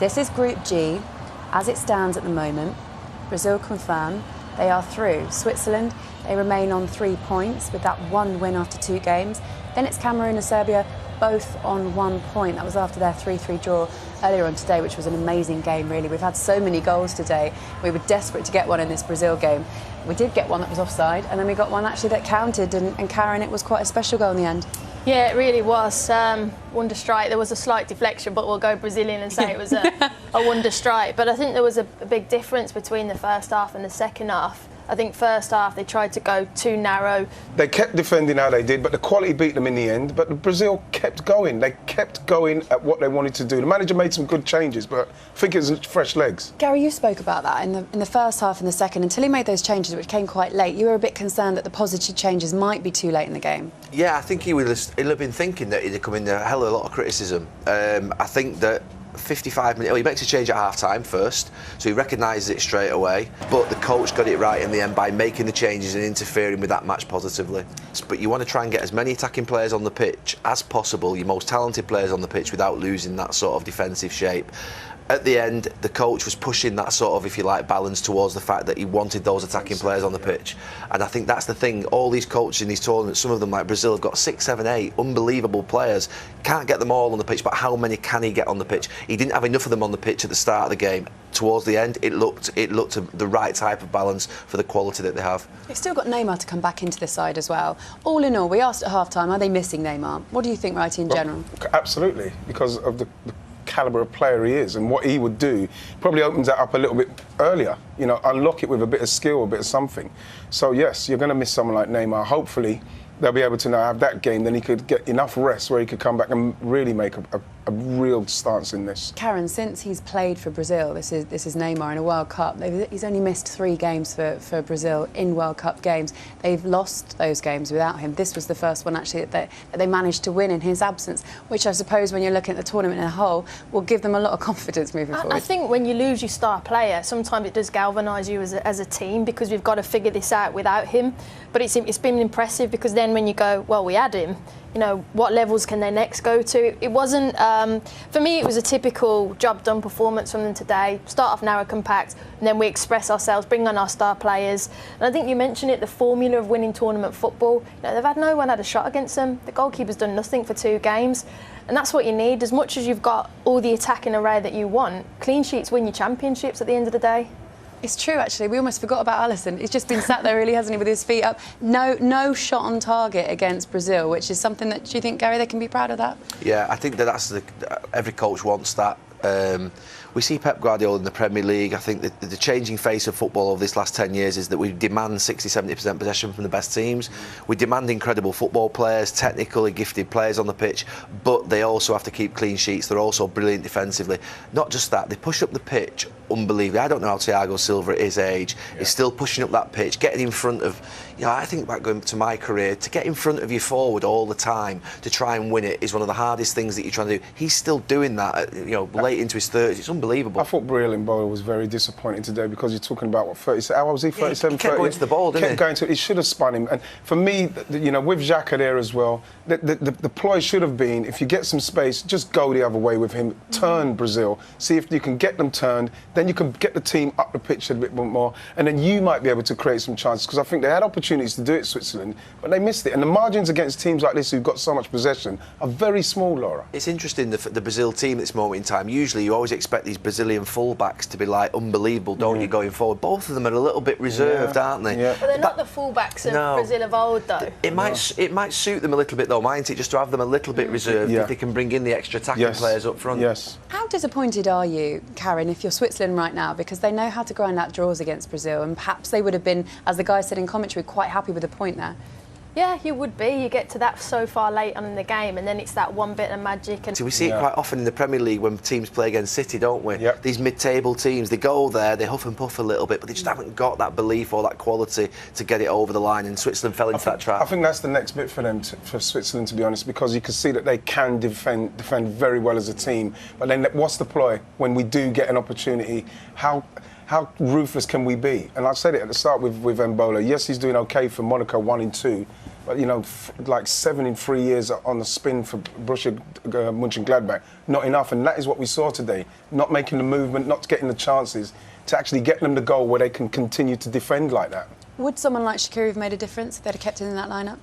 This is Group G. As it stands at the moment, Brazil confirm they are through. Switzerland, they remain on 3 points with that 1 win after 2 games. Then it's Cameroon and Serbia, both on 1 point. That was after their 3-3 draw earlier on today, which was an amazing game, really. We've had so many goals today. We were desperate to get one in this Brazil game. We did get one that was offside, and then we got one actually that counted, and Karen, it was quite a special goal in the end. Yeah, it really was. Wonder strike. There was a slight deflection, but we'll go Brazilian and say it was a wonder strike. But I think there was a big difference between the first half and the second half. I think first half they tried to go too narrow. They kept defending how they did, but the quality beat them in the end. But Brazil kept going. They kept going at what they wanted to do. The manager made some good changes, but I think it was fresh legs. Gary, you spoke about that in the first half and the second. Until he made those changes, which came quite late, you were a bit concerned that the positive changes might be too late in the game. Yeah, I think he'll have been thinking that he'd have come in a hell of a lot of criticism. I think that 55 minutes, he makes a change at half-time first, so he recognises it straight away, but the coach got it right in the end by making the changes and interfering with that match positively. But you want to try and get as many attacking players on the pitch as possible, your most talented players on the pitch, without losing that sort of defensive shape. At the end, the coach was pushing that sort of, if you like, balance towards the fact that he wanted those attacking players on the pitch. And I think that's the thing. All these coaches in these tournaments, some of them like Brazil, have got 6, 7, 8 unbelievable players. Can't get them all on the pitch, but how many can he get on the pitch? He didn't have enough of them on the pitch at the start of the game. Towards the end, it looked the right type of balance for the quality that they have. They've still got Neymar to come back into the side as well. All in all, we asked at half-time, are they missing Neymar? What do you think, right, in general? Absolutely, because of the calibre of player he is and what he would do. Probably opens that up a little bit earlier, you know, unlock it with a bit of skill, a bit of something. So yes, you're going to miss someone like Neymar. Hopefully they'll be able to now have that game, then he could get enough rest where he could come back and really make a real stance in this. Karen, since he's played for Brazil, this is Neymar in a World Cup, he's only missed 3 games for Brazil in World Cup games. They've lost those games without him. This was the first one actually that they managed to win in his absence, which I suppose when you're looking at the tournament in a whole will give them a lot of confidence moving forward. I think when you lose your star player, sometimes it does galvanise you as a team, because we've got to figure this out without him. But it's been impressive, because then when you go, well, we had him, you know, what levels can they next go to? It wasn't, for me, it was a typical job done performance from them today. Start off narrow, compact, and then we express ourselves, bring on our star players. And I think you mentioned it, the formula of winning tournament football. You know, they've had no one had a shot against them. The goalkeeper's done nothing for 2 games. And that's what you need. As much as you've got all the attacking array that you want, clean sheets win your championships at the end of the day. It's true, actually. We almost forgot about Alisson. He's just been sat there, really, hasn't he, with his feet up. No shot on target against Brazil, which is something that, do you think, Gary, they can be proud of that? Yeah, I think that's every coach wants that. We see Pep Guardiola in the Premier League. I think that the changing face of football over this last 10 years is that we demand 60-70% possession from the best teams. We demand incredible football players, technically gifted players on the pitch, but they also have to keep clean sheets. They're also brilliant defensively. Not just that, they push up the pitch unbelievably. I don't know how Thiago Silva at his age is still pushing up that pitch, getting in front of, you know, I think back going to my career, to get in front of your forward all the time to try and win it is one of the hardest things that you're trying to do. He's still doing that, you know, late into his 30s. It's unbelievable. I thought Breel Mbola was very disappointing today, because you're talking about, what, 37, how was he, 37, he kept going to the ball, didn't he? Kept going to it. He should have spun him. And for me, you know, with Xhaka there as well, the ploy should have been, if you get some space, just go the other way with him, turn Brazil, see if you can get them turned, then you can get the team up the pitch a bit more, and then you might be able to create some chances, because I think they had opportunities to do it, Switzerland, but they missed it. And the margins against teams like this who've got so much possession are very small, Laura. It's interesting, the Brazil team at this moment in time, usually you always expect these Brazilian fullbacks to be like unbelievable, don't you, going forward. Both of them are a little bit reserved, aren't they? Yeah. But they're not the fullbacks of Brazil of old, though. It might suit them a little bit, though, mightn't it, just to have them a little bit reserved if they can bring in the extra attacking players up front. Yes. How disappointed are you, Karen, if you're Switzerland right now? Because they know how to grind out draws against Brazil, and perhaps they would have been, as the guy said in commentary, quite happy with the point there. Yeah, you would be. You get to that so far late on in the game, and then it's that one bit of magic. And so we see it quite often in the Premier League when teams play against City, don't we? Yep. These mid-table teams, they go there, they huff and puff a little bit, but they just haven't got that belief or that quality to get it over the line, and Switzerland fell into that trap. I think that's the next bit for them, for Switzerland, to be honest, because you can see that they can defend very well as a team. But then what's the ploy when we do get an opportunity? How ruthless can we be? And I said it at the start with Mbola. Yes, he's doing okay for Monaco 1 and 2. but you know, like 7 in 3 years on the spin for Borussia Mönchengladbach, not enough. And that is what we saw today. Not making the movement, not getting the chances to actually get them the goal where they can continue to defend like that. Would someone like Shaqiri have made a difference if they'd have kept him in that lineup?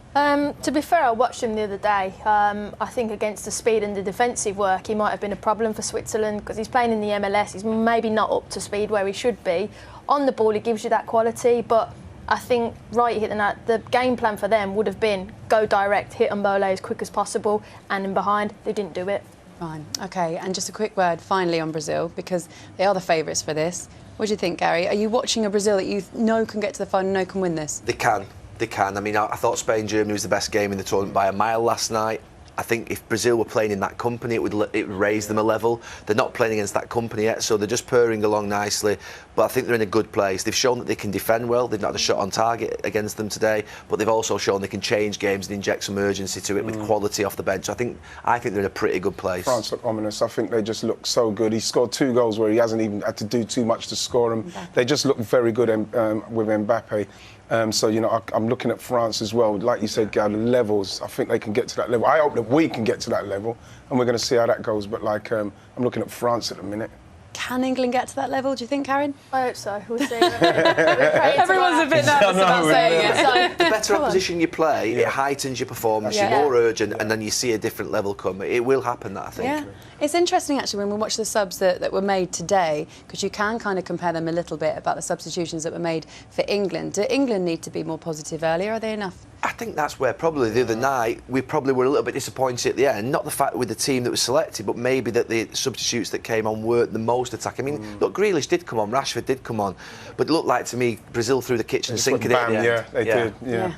To be fair, I watched him the other day. I think against the speed and the defensive work, he might have been a problem for Switzerland because he's playing in the MLS. He's maybe not up to speed where he should be. On the ball, he gives you that quality, but I think the game plan for them would have been go direct, hit Mbole as quick as possible, and in behind, they didn't do it. Fine. OK, and just a quick word finally on Brazil, because they are the favourites for this. What do you think, Gary? Are you watching a Brazil that you know can get to the final, know can win this? They can. I mean, I thought Spain-Germany was the best game in the tournament by a mile last night. I think if Brazil were playing in that company, it would raise them a level. They're not playing against that company yet, so they're just purring along nicely. But I think they're in a good place. They've shown that they can defend well. They've not had a shot on target against them today, but they've also shown they can change games and inject some urgency to it with quality off the bench. So I think they're in a pretty good place. France look ominous. I think they just look so good. He scored 2 goals where he hasn't even had to do too much to score them. They just look very good with Mbappe. So, you know, I'm looking at France as well. Like you said, Gav, the levels, I think they can get to that level. I hope that we can get to that level, and we're going to see how that goes. But, like, I'm looking at France at the minute. Can England get to that level, do you think, Karen? I hope so. We'll see. Everyone's a bit nervous about saying it. So. The better opposition you play, it heightens your performance, you're more urgent, and then you see a different level come. It will happen, that, I think. Yeah. It's interesting, actually, when we watch the subs that were made today, because you can kind of compare them a little bit about the substitutions that were made for England. Do England need to be more positive earlier? Are they enough? I think that's where probably the other night we probably were a little bit disappointed at the end. Not the fact with the team that was selected, but maybe that the substitutes that came on weren't the most attacking. I mean, look, Grealish did come on, Rashford did come on, but it looked like to me Brazil threw the kitchen sink at it. Yeah, they did. Yeah.